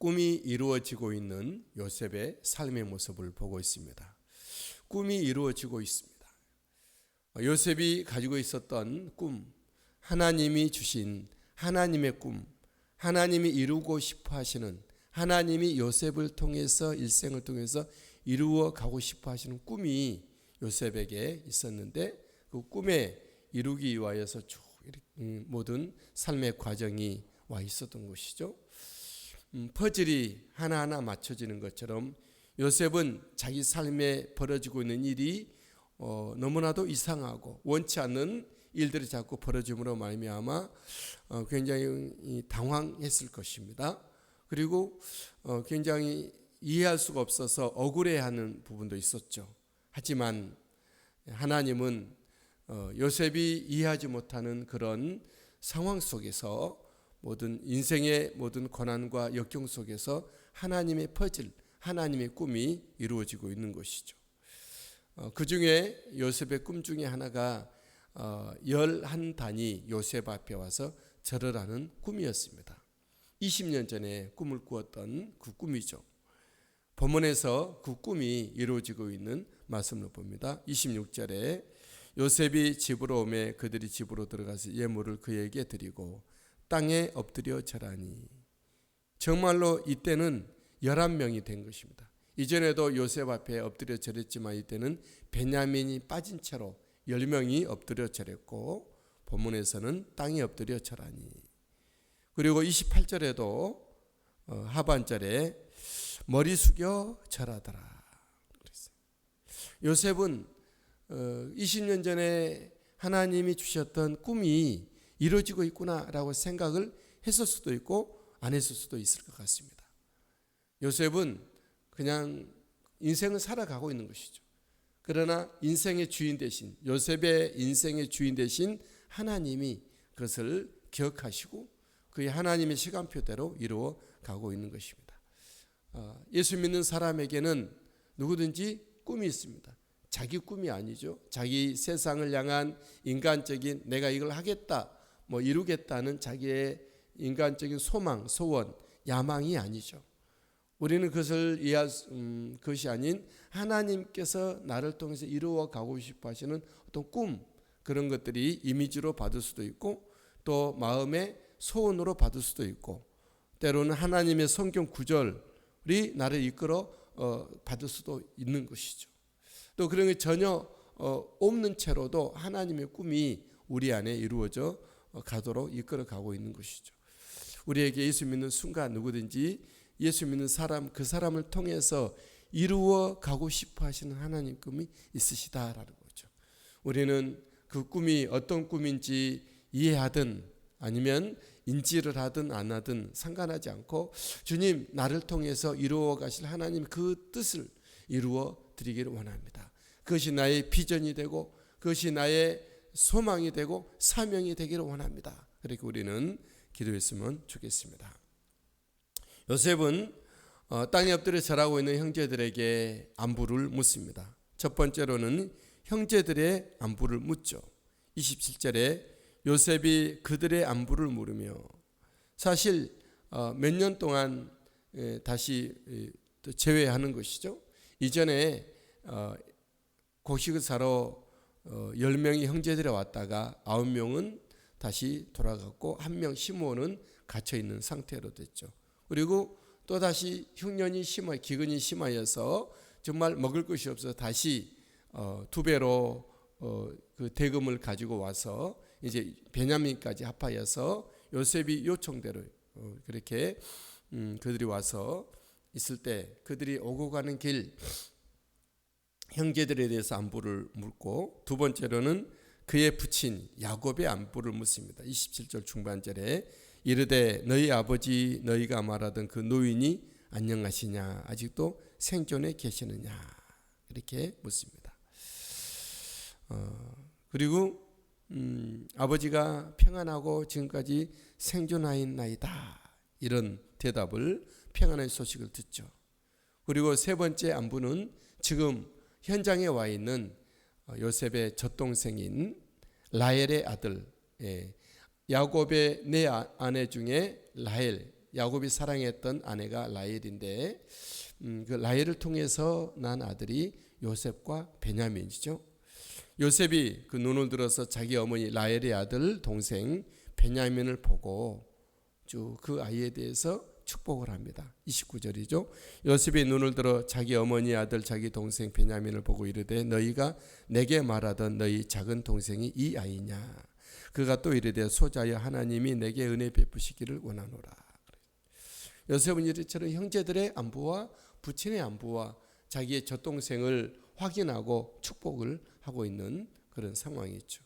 꿈이 이루어지고 있는 요셉의 삶의 모습을 보고 있습니다. 꿈이 이루어지고 있습니다. 요셉이 가지고 있었던 꿈, 하나님이 주신 하나님의 꿈, 하나님이 이루고 싶어 하시는, 하나님이 요셉을 통해서 일생을 통해서 이루어 가고 싶어 하시는 꿈이 요셉에게 있었는데, 그 꿈에 이루기 위하여서 쭉 모든 삶의 과정이 와 있었던 것이죠. 퍼즐이 하나하나 맞춰지는 것처럼 요셉은 자기 삶에 벌어지고 있는 일이 너무나도 이상하고 원치 않는 일들이 자꾸 벌어짐으로 말미암아 굉장히 당황했을 것입니다. 그리고 굉장히 이해할 수가 없어서 억울해하는 부분도 있었죠. 하지만 하나님은 요셉이 이해하지 못하는 그런 상황 속에서 모든 인생의 모든 고난과 역경 속에서 하나님의 퍼즐, 하나님의 꿈이 이루어지고 있는 것이죠. 그 중에 요셉의 꿈 중에 하나가 11단이 요셉 앞에 와서 절을 하는 꿈이었습니다. 20년 전에 꿈을 꾸었던 그 꿈이죠. 본문에서 그 꿈이 이루어지고 있는 말씀을 봅니다. 26절에 요셉이 집으로 오매 그들이 집으로 들어가서 예물을 그에게 드리고 땅에 엎드려 절하니, 정말로 이때는 11명이 된 것입니다. 이전에도 요셉 앞에 엎드려 절했지만 이때는 베냐민이 빠진 채로 10명이 엎드려 절했고, 본문에서는 땅에 엎드려 절하니, 그리고 28절에도 하반절에 머리 숙여 절하더라. 요셉은 20년 전에 하나님이 주셨던 꿈이 이루어지고 있구나라고 생각을 했을 수도 있고 안 했을 수도 있을 것 같습니다. 요셉은 그냥 인생을 살아가고 있는 것이죠. 그러나 인생의 주인 대신, 요셉의 인생의 주인 대신 하나님이 그것을 기억하시고 그의 하나님의 시간표대로 이루어 가고 있는 것입니다. 예수 믿는 사람에게는 누구든지 꿈이 있습니다. 자기 꿈이 아니죠. 자기 세상을 향한 인간적인 내가 이걸 하겠다, 이루겠다는 자기의 인간적인 소망, 소원, 야망이 아니죠. 우리는 그것을 이해할 것이 아닌 하나님께서 나를 통해서 이루어 가고 싶어 하시는 어떤 꿈, 그런 것들이 이미지로 받을 수도 있고 또 마음의 소원으로 받을 수도 있고 때로는 하나님의 성경 구절이 나를 이끌어 받을 수도 있는 것이죠. 또 그런 게 전혀 없는 채로도 하나님의 꿈이 우리 안에 이루어져 가도록 이끌어 가고 있는 것이죠. 우리에게 예수 믿는 순간 누구든지 예수 믿는 사람, 그 사람을 통해서 이루어 가고 싶어 하시는 하나님 꿈이 있으시다라는 거죠. 우리는 그 꿈이 어떤 꿈인지 이해하든 아니면 인지를 하든 안 하든 상관하지 않고 주님, 나를 통해서 이루어 가실 하나님 그 뜻을 이루어 드리기를 원합니다. 그것이 나의 비전이 되고 그것이 나의 소망이 되고 사명이 되기를 원합니다. 그렇게 우리는 기도했으면 좋겠습니다. 요셉은 땅에 엎드려 절하고 있는 형제들에게 안부를 묻습니다. 첫 번째로는 형제들의 안부를 묻죠. 27절에 요셉이 그들의 안부를 물으며, 사실 몇 년 동안 다시 제외하는 것이죠. 이전에 곡식을 사러 10명이 형제들이 왔다가 9명은 다시 돌아갔고 1명 시므온은 갇혀있는 상태로 됐죠. 그리고 또다시 흉년이 기근이 심하여서 정말 먹을 것이 없어서 다시 2배로 그 대금을 가지고 와서 이제 베냐민까지 합하여서 요셉이 요청대로 그렇게 그들이 와서 있을 때 그들이 오고 가는 길 형제들에 대해서 안부를 묻고, 두 번째로는 그의 부친 야곱의 안부를 묻습니다. 27절 중반절에 이르되 너희 아버지 너희가 말하던 그 노인이 안녕하시냐, 아직도 생존해 계시느냐, 이렇게 묻습니다. 그리고 아버지가 평안하고 지금까지 생존하였나이다, 이런 대답을, 평안의 소식을 듣죠. 그리고 세 번째 안부는 지금 현장에 와 있는 요셉의 젖동생인 라헬의 아들, 야곱의 네 아내 중에 라헬, 야곱이 사랑했던 아내가 라헬인데 그 라헬을 통해서 난 아들이 요셉과 베냐민이죠. 요셉이 그 눈을 들어서 자기 어머니 라헬의 아들 동생 베냐민을 보고 쭉 그 아이에 대해서 축복을 합니다. 29절이죠. 요셉이 눈을 들어 자기 어머니 아들 자기 동생 베냐민을 보고 이르되 너희가 내게 말하던 너희 작은 동생이 이 아이냐. 그가 또 이르되 소자여 하나님이 내게 은혜 베푸시기를 원하노라. 요셉은 이처럼 형제들의 안부와 부친의 안부와 자기의 젖동생을 확인하고 축복을 하고 있는 그런 상황이죠.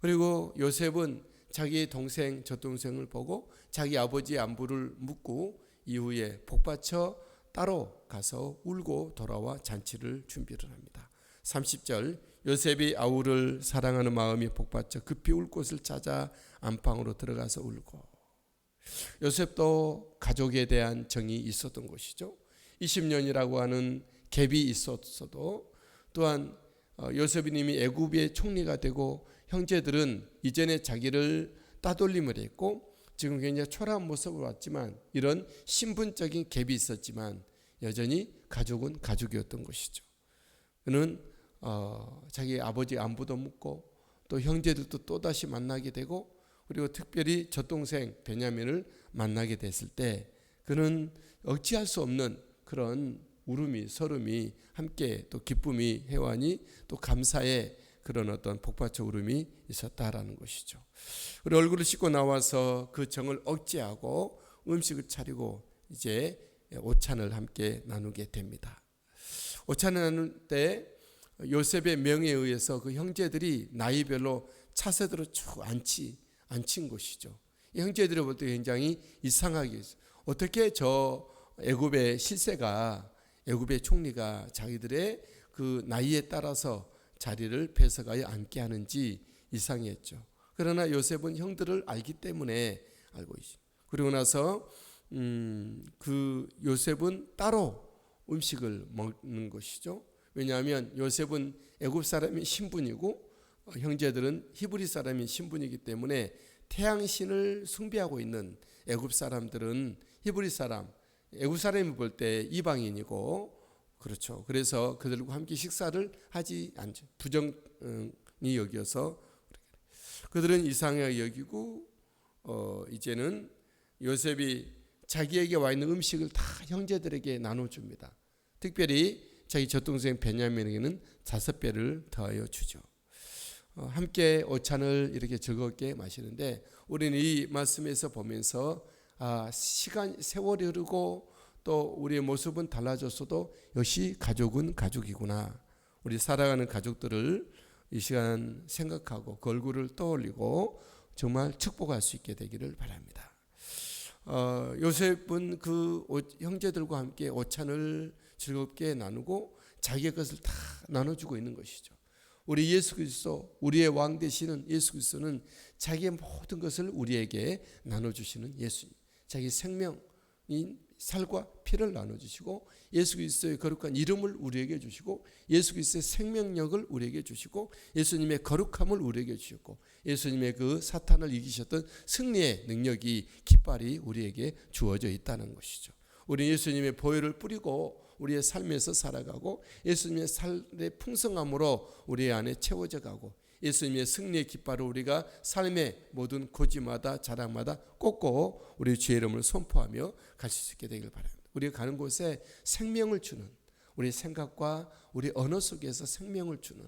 그리고 요셉은 자기 동생 젖동생을 보고 자기 아버지의 안부를 묻고 이후에 복받쳐 따로 가서 울고 돌아와 잔치를 준비를 합니다. 30절 요셉이 아우를 사랑하는 마음이 복받쳐 급히 울 곳을 찾아 안방으로 들어가서 울고. 요셉도 가족에 대한 정이 있었던 것이죠. 20년이라고 하는 갭이 있었어도 또한 요셉이 이미 애굽의 총리가 되고 형제들은 이전에 자기를 따돌림을 했고 지금 굉장히 초라한 모습으로 왔지만 이런 신분적인 갭이 있었지만 여전히 가족은 가족이었던 것이죠. 그는 자기 아버지 안부도 묻고 또 형제들도 또다시 만나게 되고 그리고 특별히 젖동생 베냐민을 만나게 됐을 때 그는 억제할 수 없는 그런 울음이 서름이 함께 또 기쁨이 해완이 또 감사의 그런 어떤 복받쳐 울음이 있었다라는 것이죠. 그리고 얼굴을 씻고 나와서 그 정을 억제하고 음식을 차리고 이제 오찬을 함께 나누게 됩니다. 오찬을 나눌 때 요셉의 명에 의해서 그 형제들이 나이별로 차세대로 쭉 앉힌 것이죠. 이 형제들이 볼 때 굉장히 이상하게 있어요. 어떻게 저 애굽의 실세가 애굽의 총리가 자기들의 그 나이에 따라서 자리를 뺏어가야 앉게 하는지 이상했죠. 그러나 요셉은 형들을 알기 때문에 알고 있습니다. 그리고 나서 그 요셉은 따로 음식을 먹는 것이죠. 왜냐하면 요셉은 애굽 사람이 신분이고 형제들은 히브리 사람이 신분이기 때문에 태양신을 숭배하고 있는 애굽 사람들은 히브리 사람, 애굽 사람이 볼 때 이방인이고 그렇죠. 그래서 그들과 함께 식사를 하지 않죠. 부정이 여겨서 그들은 이상하게 여기고 이제는 요셉이 자기에게 와 있는 음식을 다 형제들에게 나눠줍니다. 특별히 자기 젖동생 베냐민에게는 5배를 더하여 주죠. 함께 오찬을 이렇게 즐겁게 마시는데 우리는 이 말씀에서 보면서 세월이 흐르고 또 우리의 모습은 달라졌어도 역시 가족은 가족이구나. 우리 살아가는 가족들을 이 시간 생각하고 그 얼굴을 떠올리고 정말 축복할 수 있게 되기를 바랍니다. 요셉은 그 형제들과 함께 오찬을 즐겁게 나누고 자기의 것을 다 나눠주고 있는 것이죠. 우리 예수 그리스도, 우리의 왕 되시는 예수 그리스도는 자기의 모든 것을 우리에게 나눠주시는 예수님. 자기 생명인 살과 피를 나눠주시고 예수 그리스도의 거룩한 이름을 우리에게 주시고 예수 그리스도의 생명력을 우리에게 주시고 예수님의 거룩함을 우리에게 주셨고 예수님의 그 사탄을 이기셨던 승리의 능력이 깃발이 우리에게 주어져 있다는 것이죠. 우리는 예수님의 보혈을 뿌리고 우리의 삶에서 살아가고 예수님의 삶의 풍성함으로 우리 안에 채워져 가고 예수님의 승리의 깃발을 우리가 삶의 모든 고지마다 자랑마다 꽂고 우리 주의 이름을 선포하며 갈 수 있게 되길 바랍니다. 우리가 가는 곳에 생명을 주는 우리 생각과 우리 언어 속에서 생명을 주는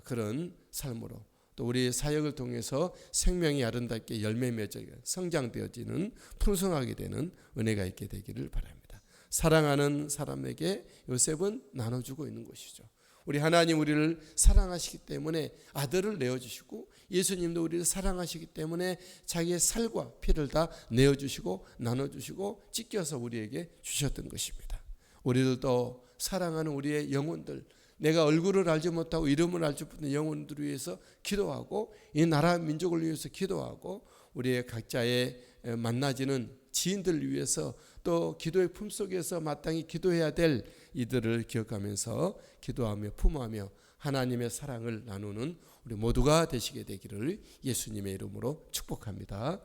그런 삶으로 또 우리의 사역을 통해서 생명이 아름답게 열매 맺어 성장되어지는 풍성하게 되는 은혜가 있게 되기를 바랍니다. 사랑하는 사람에게 요셉은 나눠주고 있는 것이죠. 우리 하나님 우리를 사랑하시기 때문에 아들을 내어주시고 예수님도 우리를 사랑하시기 때문에 자기의 살과 피를 다 내어주시고 나눠주시고 찢겨서 우리에게 주셨던 것입니다. 우리들도 사랑하는 우리의 영혼들 내가 얼굴을 알지 못하고 이름을 알지 못하는 영혼들을 위해서 기도하고 이 나라 민족을 위해서 기도하고 우리의 각자의 만나지는 지인들을 위해서 또 기도의 품속에서 마땅히 기도해야 될 이들을 기억하면서 기도하며 품어하며 하나님의 사랑을 나누는 우리 모두가 되시게 되기를 예수님의 이름으로 축복합니다.